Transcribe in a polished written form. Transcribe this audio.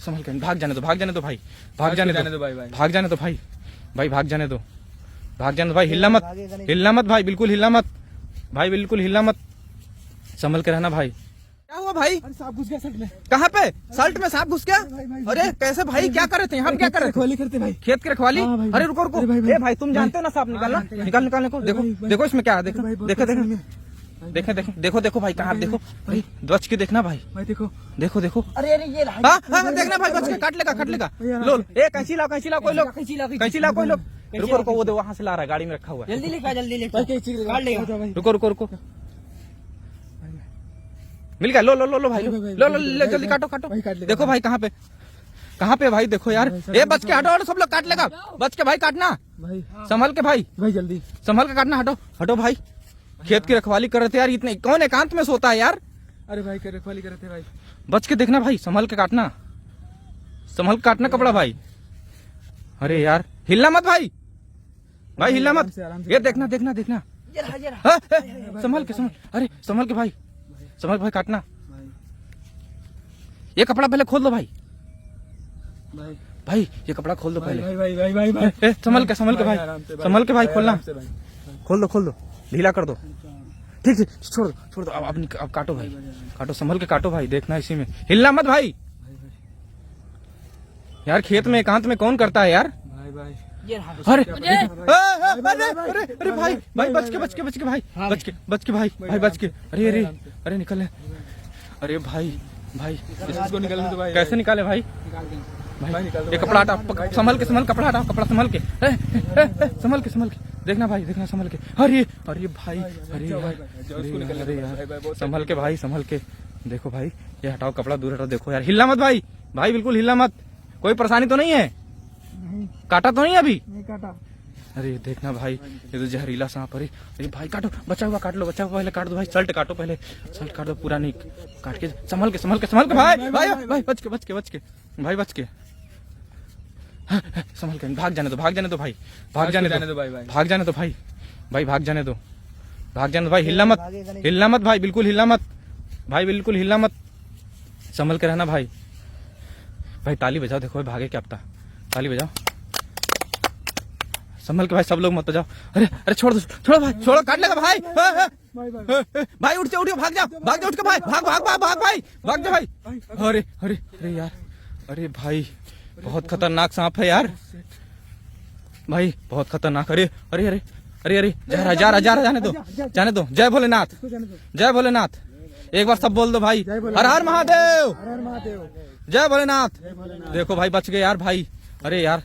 संभल के, भाग जाने दो, भाग जाने दो भाई, भाग जाने दो भाई, भाग जाने दो भाई, भाई भाग जाने दो, भाग जाने दो भाई, हिलना मत, हिलना मत भाई, बिल्कुल हिलना मत भाई, बिल्कुल हिलना मत, संभल के रहना भाई। क्या हुआ भाई? सांप घुस गया शर्ट में। कहाँ पे? शर्ट में सांप घुस गया? अरे कैसे भाई, क्या कर रहे थे यहाँ? क्या कर रहे थे? रखवाली करते भाई, खेत की रखवाली? हाँ भाई। अरे रुको रुको, अरे भाई, ए भाई तुम जानते हो ना सांप निकालना, निकाल निकाल निकाल, देखो देखो इसमें क्या है, देखो देखो देखो देखो देखो देखो देखो भाई, कहाँ देखो भाई, बच के देखना भाई, भाई देखो देखो देखो, अरे अरे ये हाँ हाँ देखना भाई, बच के, काट लेगा काट लेगा। लो ए कैंची लाओ, कैंची लाओ कोई लोग, कैंची लाओ कोई लोग, रुको रुको, वो वहां से ला रहा है, गाड़ी में रखा हुआ है, जल्दी लेके आ, जल्दी लेके भाई आ। कैसी काट लेगा। रुको रुको रुको, मिल गया, लो लो लो लो भाई, लो लो लो जल्दी काटो काटो, भाई काट लेगा। देखो भाई कहाँ पे भाई, देखो यार, ए बच के हटो हटो, सब लोग काट लेगा, बच के भाई काटना, भाई संभल के भाई, भाई जल्दी संभल के काटना, हटो हटो भाई, खेत की रखवाली कर रहे थे यार, इतने कौन एकांत में सोता है यार, अरे भाई क्या रखवाली करते भाई, बच के देखना भाई, संभल के काटना, संभल के काटना कपड़ा भाई, अरे यार हिलना मत भाई, भाई हिलना मत, आराम से ये देखना देखना देखना, ये रहा, ये रहा। हाँ, संभल के, संभल, अरे संभल के भाई, संभल के भाई काटना, ये कपड़ा पहले खोल दो भाई, भाई भाई ये कपड़ा खोल दो पहले, भाई भाई भाई भाई भाई ए, संभल के भाई, आराम से संभल के भाई, खोलना, आराम से भाई। खोल दो, ढीला कर दो, ठीक ठीक, छोड़ दो, अब काटो भाई, काटो, संभल के काटो भाई, देखना इसी में, हिलना मत भाई, यार खेत में एकांत में कौन करता है यार, भाई भाई ये रहा। अरे अरे अरे भाई भाई, बच के भाई, बच के भाई, भाई बच के, अरे अरे अरे निकले, अरे भाई भाई इसको निकालने तो भाई, कैसे निकाले भाई, भाई निकाल दो ये कपड़ा हटा, संभल के कपड़ा हटाओ, कपड़ा संभल के, संभल के देखना भाई, देखना संभल के, अरे अरे भाई, अरे यार, अरे यार, संभल के भाई, संभल के देखो भाई, ये हटाओ कपड़ा, दूर हटाओ, देखो यार, हिलना मत भाई, भाई बिल्कुल हिलना मत, कोई परेशानी तो नहीं है, काटा तो नहीं अभी, नहीं काटा, अरे देखना भाई, ये तो जहरीला सांप, अरे अरे भाई काटो, बचा हुआ काट लो, बचा हुआ पहले काट दो भाई, शर्ट काटो पहले, शर्ट काट दो पूरा, नहीं काट के, संभल के भाई, भाई बच के भाई, बच के, संभल के, भाग जाने दो भाई, भाग जाने दो भाई, भाग जाने दो भाई, भाई भाग जाने दो, भाग जाने दो भाई, हिलना मत भाई, बिल्कुल हिलना मत भाई, बिल्कुल हिलना मत, संभल के रहना भाई, भाई ताली बजाओ, देखो भागे क्या पता, ताली बजाओ, संभल के भाई, सब लोग मत जाओ, अरे अरे छोड़ भाई, छोड़ो, काट लेगा भाई, भाई उठ जाओ, भाग जाओ उठ के भाई, भाग भाई, अरे अरे अरे यार, अरे भाई बहुत खतरनाक सांप है यार, भाई बहुत खतरनाक, अरे अरे अरे अरे अरे जा रहा, जाने दो, जय भोलेनाथ, एक बार सब बोल दो भाई, हर हर महादेव, हर हर महादेव, जय भोलेनाथ, देखो भाई बच गए यार भाई, अरे यार